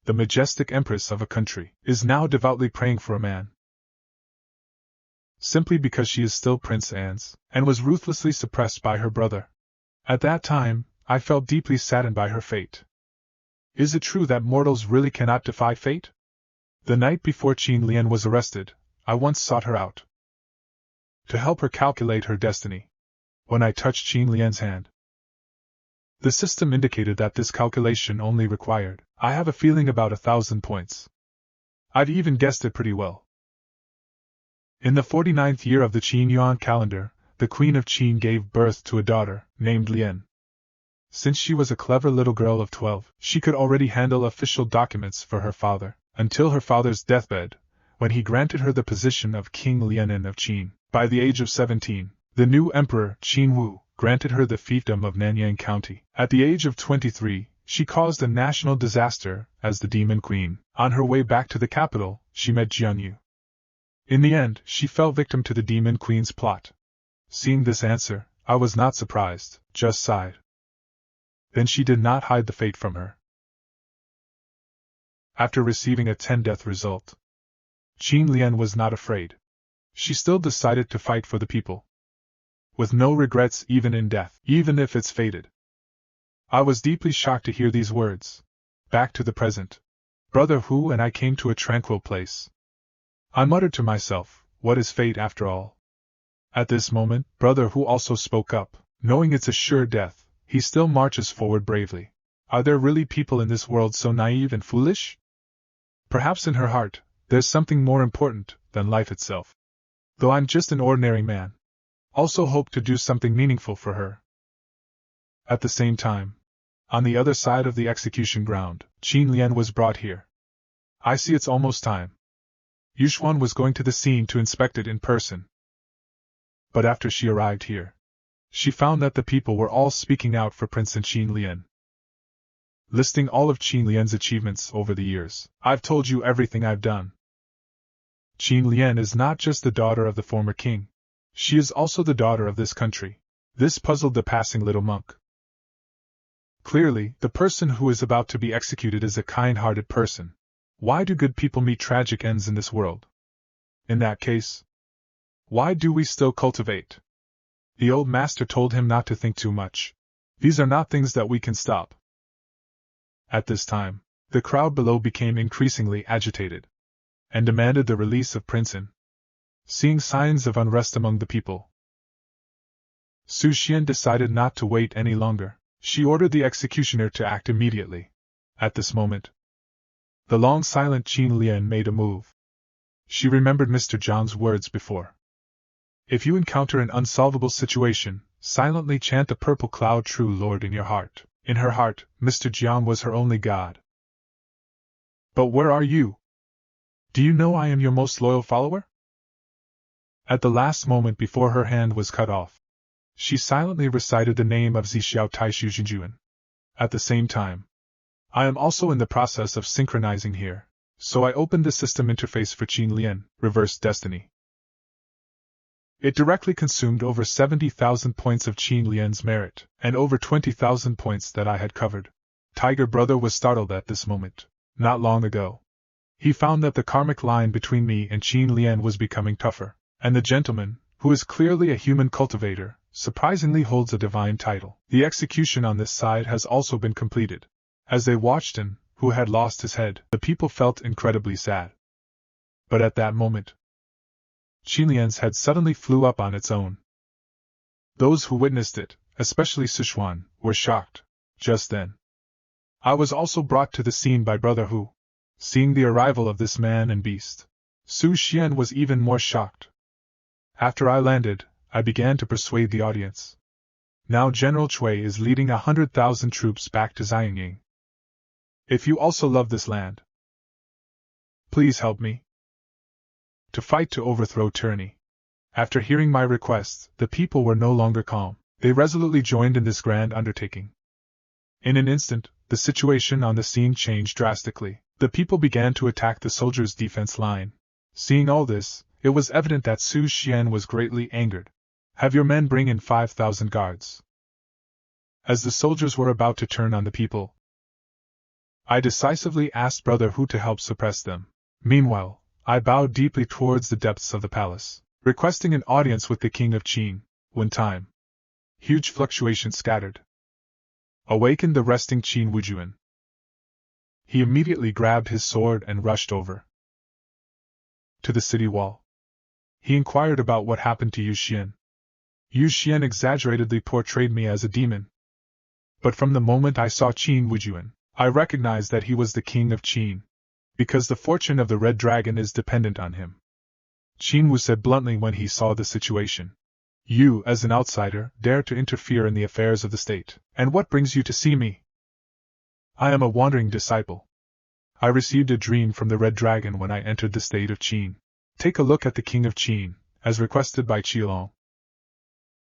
the majestic empress of a country, is now devoutly praying for a man. Simply because she is still Prince Anne's, and was ruthlessly suppressed by her brother. At that time, I felt deeply saddened by her fate. Is it true that mortals really cannot defy fate? The night before Qin Lian was arrested, I once sought her out to help her calculate her destiny. When I touched Qin Lian's hand, the system indicated that this calculation only required, I have a feeling, about 1,000 points. I'd even guessed it pretty well. In the 49th year of the Qin Yuan calendar, the Queen of Qin gave birth to a daughter, named Lian. Since she was a clever little girl of 12, she could already handle official documents for her father, until her father's deathbed, when he granted her the position of King Lianin of Qin. By the age of 17, the new emperor, Qin Wu, granted her the fiefdom of Nanyang County. At the age of 23, she caused a national disaster as the Demon Queen. On her way back to the capital, she met Jian Yu. In the end, she fell victim to the Demon Queen's plot. Seeing this answer, I was not surprised, just sighed. Then she did not hide the fate from her. After receiving a 10-death result, Qin Lian was not afraid. She still decided to fight for the people, with no regrets even in death, even if it's fated. I was deeply shocked to hear these words. Back to the present. Brother Hu and I came to a tranquil place. I muttered to myself, what is fate after all? At this moment, Brother Hu also spoke up. Knowing it's a sure death, he still marches forward bravely. Are there really people in this world so naive and foolish? Perhaps in her heart, there's something more important than life itself. Though I'm just an ordinary man, also hope to do something meaningful for her. At the same time, on the other side of the execution ground, Qin Lian was brought here. I see it's almost time. Yushuan was going to the scene to inspect it in person. But after she arrived here, she found that the people were all speaking out for Prince and Qin Lian, listing all of Qin Lian's achievements over the years. I've told you everything I've done. Qin Lian is not just the daughter of the former king. She is also the daughter of this country. This puzzled the passing little monk. Clearly, the person who is about to be executed is a kind-hearted person. Why do good people meet tragic ends in this world? In that case, why do we still cultivate? The old master told him not to think too much. These are not things that we can stop. At this time, the crowd below became increasingly agitated, and demanded the release of Prince An. Seeing signs of unrest among the people, Su Xian decided not to wait any longer. She ordered the executioner to act immediately. At this moment, the long-silent Qin Lian made a move. She remembered Mr. Zhang's words before. If you encounter an unsolvable situation, silently chant the purple cloud True Lord in your heart. In her heart, Mr. Jiang was her only god. But where are you? Do you know I am your most loyal follower? At the last moment before her hand was cut off, she silently recited the name of Zhixiao Taishu Jinjuan. At the same time, I am also in the process of synchronizing here, so I opened the system interface for Qin Lian, Reversed Destiny. It directly consumed over 70,000 points of Qin Lian's merit, and over 20,000 points that I had covered. Tiger Brother was startled at this moment. Not long ago, he found that the karmic line between me and Qin Lian was becoming tougher, and the gentleman, who is clearly a human cultivator, surprisingly holds a divine title. The execution on this side has also been completed. As they watched him, who had lost his head, the people felt incredibly sad. But at that moment, Qin Lian's head suddenly flew up on its own. Those who witnessed it, especially Sichuan, were shocked. Just then, I was also brought to the scene by Brother Hu. Seeing the arrival of this man and beast, Su Xian was even more shocked. After I landed, I began to persuade the audience. Now General Cui is leading 100,000 troops back to Xianying. If you also love this land, please help me to fight to overthrow tyranny. After hearing my request, the people were no longer calm. They resolutely joined in this grand undertaking. In an instant, the situation on the scene changed drastically. The people began to attack the soldiers' defense line. Seeing all this, it was evident that Su Xian was greatly angered. Have your men bring in 5,000 guards. As the soldiers were about to turn on the people, I decisively asked Brother Hu to help suppress them. Meanwhile, I bowed deeply towards the depths of the palace, requesting an audience with the king of Qin. When time, huge fluctuations scattered, awakened the resting Qin Wujuan. He immediately grabbed his sword and rushed over to the city wall. He inquired about what happened to Yu Xian. Yu Xian exaggeratedly portrayed me as a demon. But from the moment I saw Qin Wujuan, I recognized that he was the king of Qin, because the fortune of the Red Dragon is dependent on him. Qin Wu said bluntly when he saw the situation. You, as an outsider, dare to interfere in the affairs of the state, and what brings you to see me? I am a wandering disciple. I received a dream from the Red Dragon when I entered the state of Qin. Take a look at the king of Qin, as requested by Qilong.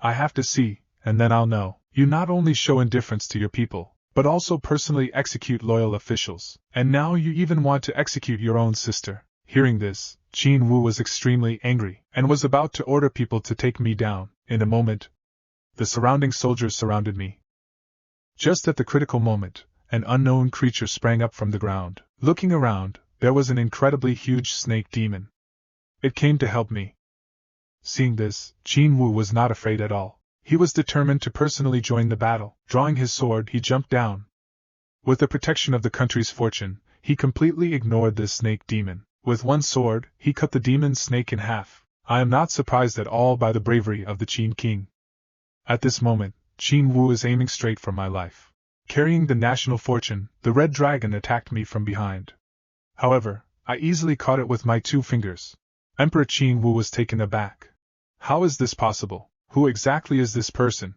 I have to see, and then I'll know. You not only show indifference to your people, but also personally execute loyal officials, and now you even want to execute your own sister. Hearing this, Qin Wu was extremely angry, and was about to order people to take me down. In a moment, the surrounding soldiers surrounded me. Just at the critical moment, an unknown creature sprang up from the ground. Looking around, there was an incredibly huge snake demon. It came to help me. Seeing this, Qin Wu was not afraid at all. He was determined to personally join the battle. Drawing his sword, he jumped down. With the protection of the country's fortune, he completely ignored this snake demon. With one sword, he cut the demon's snake in half. I am not surprised at all by the bravery of the Qin king. At this moment, Qin Wu is aiming straight for my life. Carrying the national fortune, the Red Dragon attacked me from behind. However, I easily caught it with my 2 fingers. Emperor Qin Wu was taken aback. How is this possible? Who exactly is this person?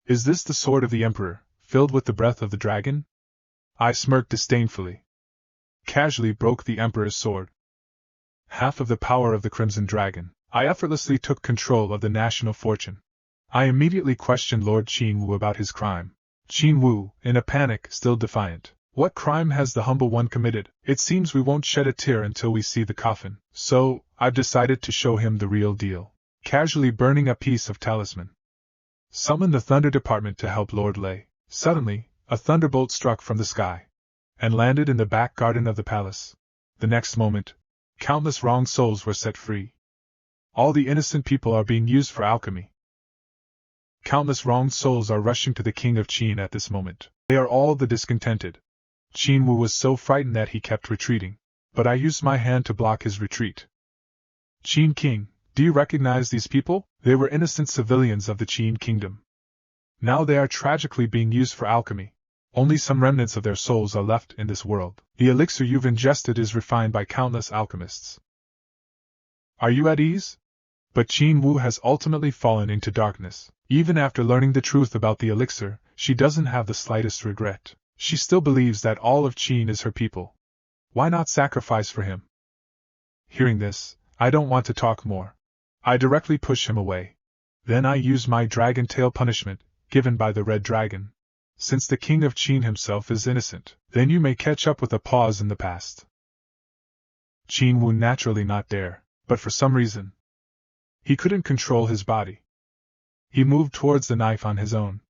Is this the sword of the Emperor, filled with the breath of the dragon? I smirked disdainfully. Casually broke the Emperor's sword. Half of the power of the Crimson Dragon. I effortlessly took control of the national fortune. I immediately questioned Lord Qin Wu about his crime. Qin Wu, in a panic, still defiant. What crime has the humble one committed? It seems we won't shed a tear until we see the coffin, so I've decided to show him the real deal. Casually burning a piece of talisman. Summon the Thunder Department to help Lord Lei. Suddenly, a thunderbolt struck from the sky and landed in the back garden of the palace. The next moment, countless wronged souls were set free. All the innocent people are being used for alchemy. Countless wronged souls are rushing to the king of Qin at this moment. They are all the discontented. Qin Wu was so frightened that he kept retreating, but I used my hand to block his retreat. Qin King, do you recognize these people? They were innocent civilians of the Qin kingdom. Now they are tragically being used for alchemy. Only some remnants of their souls are left in this world. The elixir you've ingested is refined by countless alchemists. Are you at ease? But Qin Wu has ultimately fallen into darkness. Even after learning the truth about the elixir, she doesn't have the slightest regret. She still believes that all of Qin is her people. Why not sacrifice for him? Hearing this, I don't want to talk more. I directly push him away. Then I use my dragon tail punishment, given by the Red Dragon. Since the king of Qin himself is innocent, then you may catch up with a pause in the past. Qin Wu naturally not dare, but for some reason, he couldn't control his body. He moved towards the knife on his own.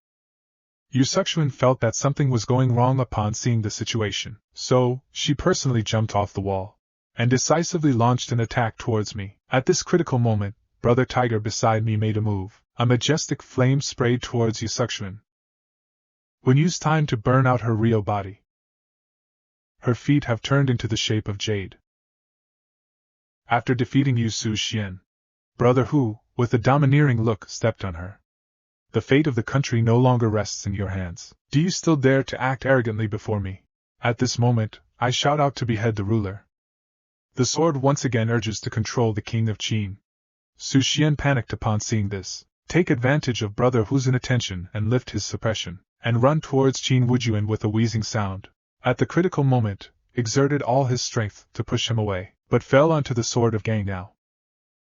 Yu Suxuan felt that something was going wrong upon seeing the situation, so she personally jumped off the wall and decisively launched an attack towards me. At this critical moment, Brother Tiger beside me made a move. A majestic flame sprayed towards Yu Suxuan. When used time to burn out her real body. Her feet have turned into the shape of jade. After defeating Yu Su Xian, Brother Hu, with a domineering look, stepped on her. The fate of the country no longer rests in your hands. Do you still dare to act arrogantly before me? At this moment, I shout out to behead the ruler. The sword once again urges to control the king of Qin. Su Xian panicked upon seeing this. Take advantage of Brother Hu's inattention and lift his suppression, and run towards Qin Wujuan with a wheezing sound. At the critical moment, exerted all his strength to push him away, but fell onto the sword of Gang Dao.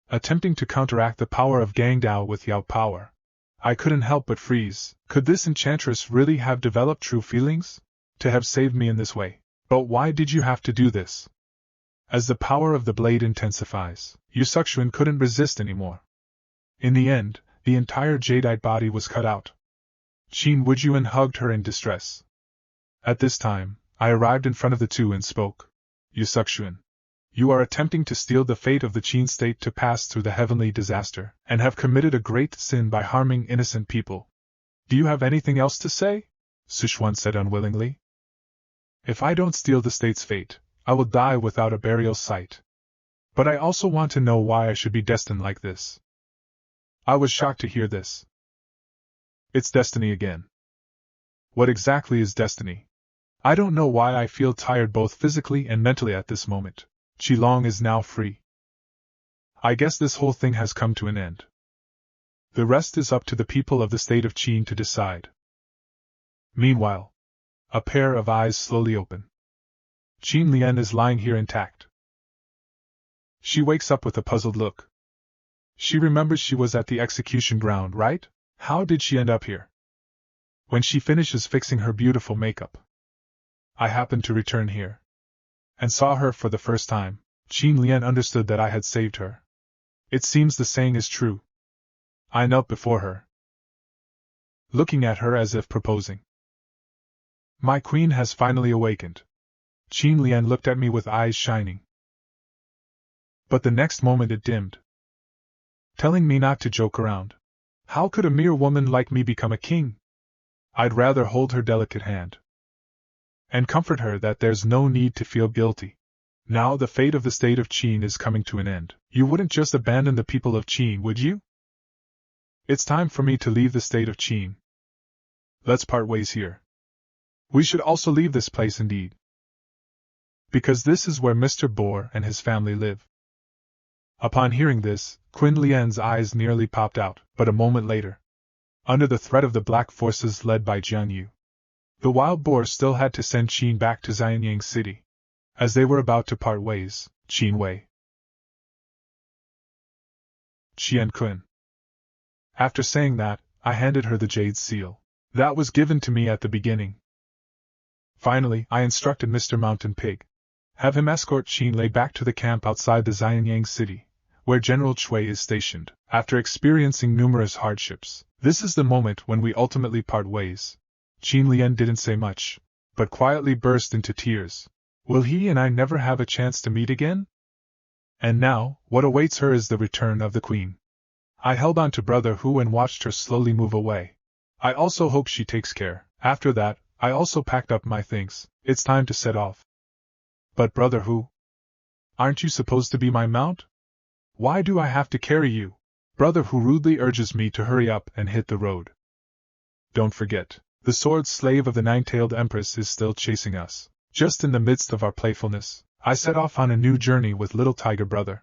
Attempting to counteract the power of Gang Dao with Yao power, I couldn't help but freeze. Could this enchantress really have developed true feelings? To have saved me in this way. But why did you have to do this? As the power of the blade intensifies, Yu Suxuan couldn't resist anymore. In the end, the entire jadeite body was cut out. Qin Wujuan hugged her in distress. At this time, I arrived in front of the two and spoke. Yusukxuan, you are attempting to steal the fate of the Qin state to pass through the heavenly disaster, and have committed a great sin by harming innocent people. Do you have anything else to say? Sichuan said unwillingly. If I don't steal the state's fate, I will die without a burial site. But I also want to know why I should be destined like this. I was shocked to hear this. It's destiny again. What exactly is destiny? I don't know why I feel tired both physically and mentally at this moment. Qilong is now free. I guess this whole thing has come to an end. The rest is up to the people of the state of Qin to decide. Meanwhile, a pair of eyes slowly open. Qin Lian is lying here intact. She wakes up with a puzzled look. She remembers she was at the execution ground, right? How did she end up here? When she finishes fixing her beautiful makeup, I happened to return here and saw her for the first time. Qin Lian understood that I had saved her. It seems the saying is true. I knelt before her, looking at her as if proposing. My queen has finally awakened. Qin Lian looked at me with eyes shining. But the next moment it dimmed, telling me not to joke around. How could a mere woman like me become a king? I'd rather hold her delicate hand and comfort her that there's no need to feel guilty. Now the fate of the state of Qin is coming to an end. You wouldn't just abandon the people of Qin, would you? It's time for me to leave the state of Qin. Let's part ways here. We should also leave this place indeed, because this is where Mr. Bohr and his family live. Upon hearing this, Qin Lian's eyes nearly popped out, but a moment later, under the threat of the black forces led by Jiang Yu, the wild boar still had to send Qin back to Xianyang City. As they were about to part ways, Qin Wei, Qian Kun. After saying that, I handed her the jade seal. That was given to me at the beginning. Finally, I instructed Mr. Mountain Pig. Have him escort Qin Lei back to the camp outside the Xianyang City, where General Chui is stationed. After experiencing numerous hardships, this is the moment when we ultimately part ways. Qin Lian didn't say much, but quietly burst into tears. Will he and I never have a chance to meet again? And now, what awaits her is the return of the Queen. I held on to Brother Hu and watched her slowly move away. I also hope she takes care. After that, I also packed up my things. It's time to set off. But Brother Hu, aren't you supposed to be my mount? Why do I have to carry you? Brother Hu rudely urges me to hurry up and hit the road. Don't forget, the sword slave of the nine-tailed Empress is still chasing us. Just in the midst of our playfulness, I set off on a new journey with little tiger brother.